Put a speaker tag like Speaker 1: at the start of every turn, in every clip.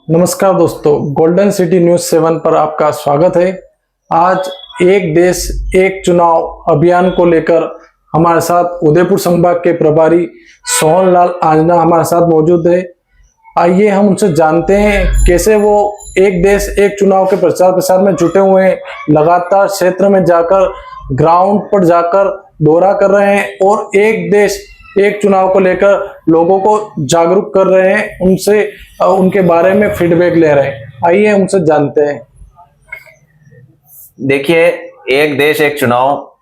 Speaker 1: नमस्कार दोस्तों, golden city news 7 पर आपका स्वागत है। आज एक देश एक चुनाव अभियान को लेकर हमारे साथ उदयपुर संभाग के प्रभारी सोहनलाल आंजना हमारे साथ मौजूद है। आइए हम उनसे जानते हैं कैसे वो एक देश एक चुनाव के प्रचार प्रसार में जुटे हुए हैं, लगातार क्षेत्र में जाकर ग्राउंड पर जाकर दौरा कर रहे हैं और एक देश एक चुनाव को लेकर लोगों को जागरूक कर रहे हैं, उनसे उनके बारे में फीडबैक ले रहे हैं। आइए उनसे जानते हैं।
Speaker 2: देखिए, एक देश एक चुनाव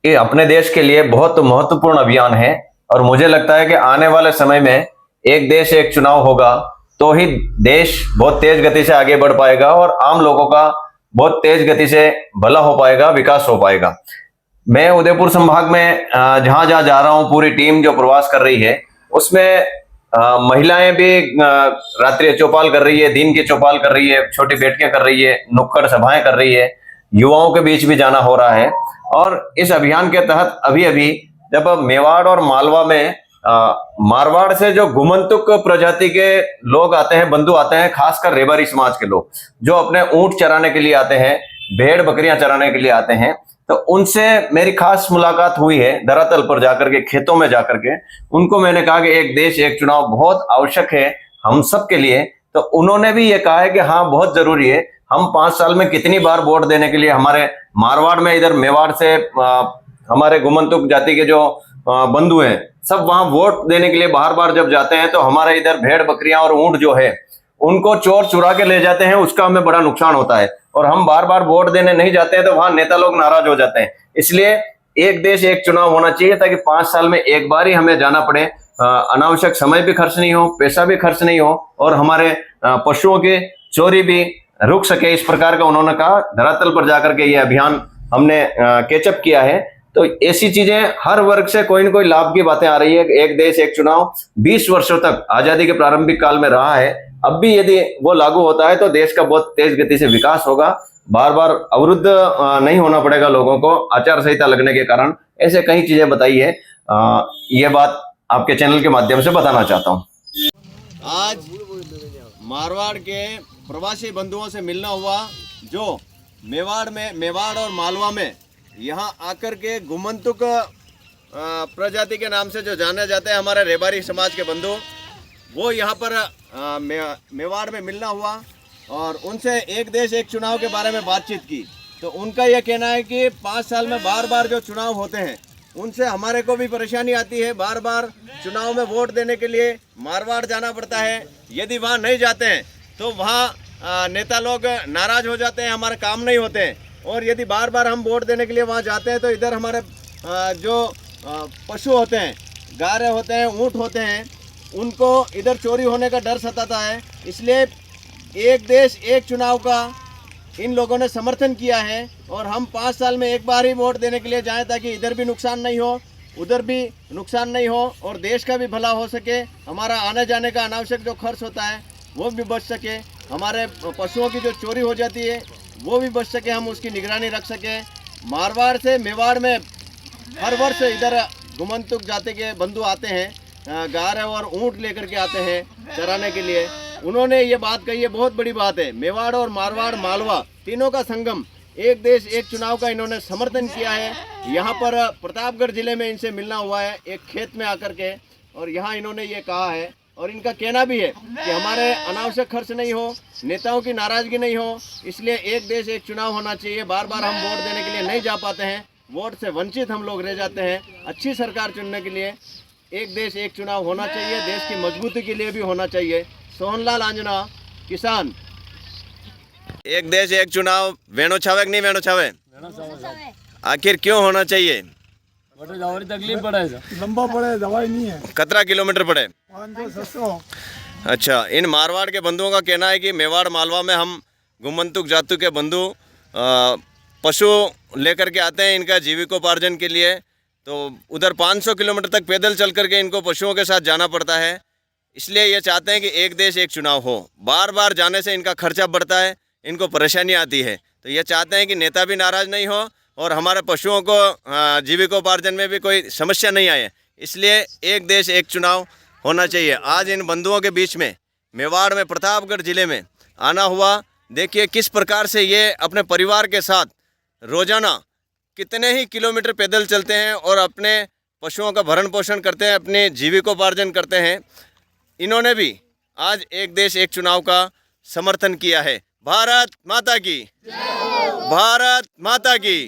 Speaker 2: ये अपने देश के लिए बहुत महत्वपूर्ण अभियान है और मुझे लगता है कि आने वाले समय में एक देश एक चुनाव होगा तो ही देश बहुत तेज गति से आगे बढ़ पाएगा और आम लोगों का बहुत तेज गति से भला हो पाएगा, विकास हो पाएगा। मैं उदयपुर संभाग में जहां जहां जा रहा हूं, पूरी टीम जो प्रवास कर रही है उसमें महिलाएं भी रात्रि चौपाल कर रही है, दिन की चौपाल कर रही है, छोटी बैठकें कर रही है, नुक्कड़ सभाएं कर रही है, युवाओं के बीच भी जाना हो रहा है। और इस अभियान के तहत अभी अभी जब मेवाड़ और मालवा में मारवाड़ से जो गुमंतुक प्रजाति के लोग आते हैं, बंधु आते हैं, खासकर रेबारी समाज के लोग जो अपने ऊंट चराने के लिए आते हैं, भेड़ बकरियां चराने के लिए आते हैं, तो उनसे मेरी खास मुलाकात हुई है। धरातल पर जाकर के, खेतों में जाकर के उनको मैंने कहा कि एक देश एक चुनाव बहुत आवश्यक है हम सब के लिए। तो उन्होंने भी ये कहा है कि हाँ, बहुत जरूरी है। हम 5 साल में कितनी बार वोट देने के लिए, हमारे मारवाड़ में, इधर मेवाड़ से हमारे गुमंतुक जाति के जो बंधु हैं, सब वहां वोट देने के लिए बार बार जब जाते हैं तो हमारे इधर भेड़ बकरियां और ऊंट जो है उनको चोर चुरा के ले जाते हैं, उसका हमें बड़ा नुकसान होता है। और हम बार बार वोट देने नहीं जाते हैं तो वहां नेता लोग नाराज हो जाते हैं। इसलिए एक देश एक चुनाव होना चाहिए ताकि 5 साल में एक बार ही हमें जाना पड़े, अनावश्यक समय भी खर्च नहीं हो, पैसा भी खर्च नहीं हो और हमारे पशुओं की चोरी भी रुक सके। इस प्रकार का उन्होंने कहा। धरातल पर जाकर के ये अभियान हमने कैचअप किया है। तो ऐसी चीजें हर वर्ग से कोई न कोई लाभ की बातें आ रही है। एक देश एक चुनाव 20 वर्षों तक आजादी के प्रारंभिक काल में रहा है। अब भी यदि वो लागू होता है तो देश का बहुत तेज गति से विकास होगा। बार बार अवरुद्ध नहीं होना पड़ेगा लोगों को आचार संहिता लगने के कारण। ऐसे कई चीजें बताई है। ये बात आपके चैनल के माध्यम से बताना चाहता हूँ।
Speaker 3: आज मारवाड़ के प्रवासी बंधुओं से मिलना हुआ जो मेवाड़ और मालवा में यहाँ आकर के गुमंतुक प्रजाति के नाम से जो जाने जाते हैं हमारे रेबारी समाज के बंधु, वो यहाँ पर मेवाड़ में मिलना हुआ और उनसे एक देश एक चुनाव के बारे में बातचीत की। तो उनका यह कहना है कि 5 साल में बार बार जो चुनाव होते हैं उनसे हमारे को भी परेशानी आती है। बार बार चुनाव में वोट देने के लिए मारवाड़ जाना पड़ता है। यदि वहाँ नहीं जाते हैं तो वहाँ नेता लोग नाराज हो जाते हैं, हमारे काम नहीं होते हैं। और यदि बार बार हम वोट देने के लिए वहाँ जाते हैं तो इधर हमारे जो पशु होते हैं, गाय होते हैं, ऊँट होते हैं, उनको इधर चोरी होने का डर सताता है। इसलिए एक देश एक चुनाव का इन लोगों ने समर्थन किया है और हम 5 साल में एक बार ही वोट देने के लिए जाएं ताकि इधर भी नुकसान नहीं हो, उधर भी नुकसान नहीं हो और देश का भी भला हो सके। हमारा आने जाने का अनावश्यक जो खर्च होता है वो भी बच सके, हमारे पशुओं की जो चोरी हो जाती है वो भी बच सके, हम उसकी निगरानी रख सकें। मारवाड़ से मेवाड़ में हर वर्ष इधर गुमंतुक जाति के बंधु आते हैं, गाय और ऊँट लेकर के आते हैं चराने के लिए। उन्होंने ये बात कही है, बहुत बड़ी बात है। मेवाड़ और मारवाड़ मालवा तीनों का संगम, एक देश एक चुनाव का इन्होंने समर्थन किया है। यहाँ पर प्रतापगढ़ जिले में इनसे मिलना हुआ है एक खेत में आकर के, और यहाँ इन्होंने ये कहा है और इनका कहना भी है कि हमारे अनावश्यक खर्च नहीं हो, नेताओं की नाराजगी नहीं हो, इसलिए एक देश एक चुनाव होना चाहिए। बार बार हम वोट देने के लिए नहीं जा पाते हैं, वोट से वंचित हम लोग रह जाते हैं। अच्छी सरकार चुनने के लिए एक देश एक चुनाव होना चाहिए, देश की मजबूती के लिए भी होना चाहिए। सोहनलाल आंजना, किसान।
Speaker 2: एक देश एक चुनाव वेणु छावे कि नहीं वेणु छावे? आखिर क्यों होना चाहिए?
Speaker 4: तकलीफ पड़े, लंबा पड़े, दवाई नहीं है।
Speaker 2: कितना किलोमीटर पड़े?
Speaker 4: 500-600।
Speaker 2: अच्छा, इन मारवाड़ के बंधुओं का कहना है कि मेवाड़ मालवा में हम गुमंतुक जाति के बंधु पशु लेकर के आते हैं इनका जीविकोपार्जन के लिए। तो उधर 500 किलोमीटर तक पैदल चल करके इनको पशुओं के साथ जाना पड़ता है। इसलिए ये चाहते हैं कि एक देश एक चुनाव हो। बार बार जाने से इनका खर्चा बढ़ता है, इनको परेशानी आती है। तो ये चाहते हैं कि नेता भी नाराज़ नहीं हो और हमारे पशुओं को जीविकोपार्जन में भी कोई समस्या नहीं आए। इसलिए एक देश एक चुनाव होना चाहिए। आज इन बंधुओं के बीच में
Speaker 3: मेवाड़ में प्रतापगढ़ जिले में आना हुआ। देखिए किस प्रकार से ये अपने परिवार के साथ रोजाना कितने ही किलोमीटर पैदल चलते हैं और अपने पशुओं का भरण पोषण करते हैं, अपने जीविकोपार्जन करते हैं। इन्होंने भी आज एक देश एक चुनाव का समर्थन किया है। भारत माता की, भारत माता की।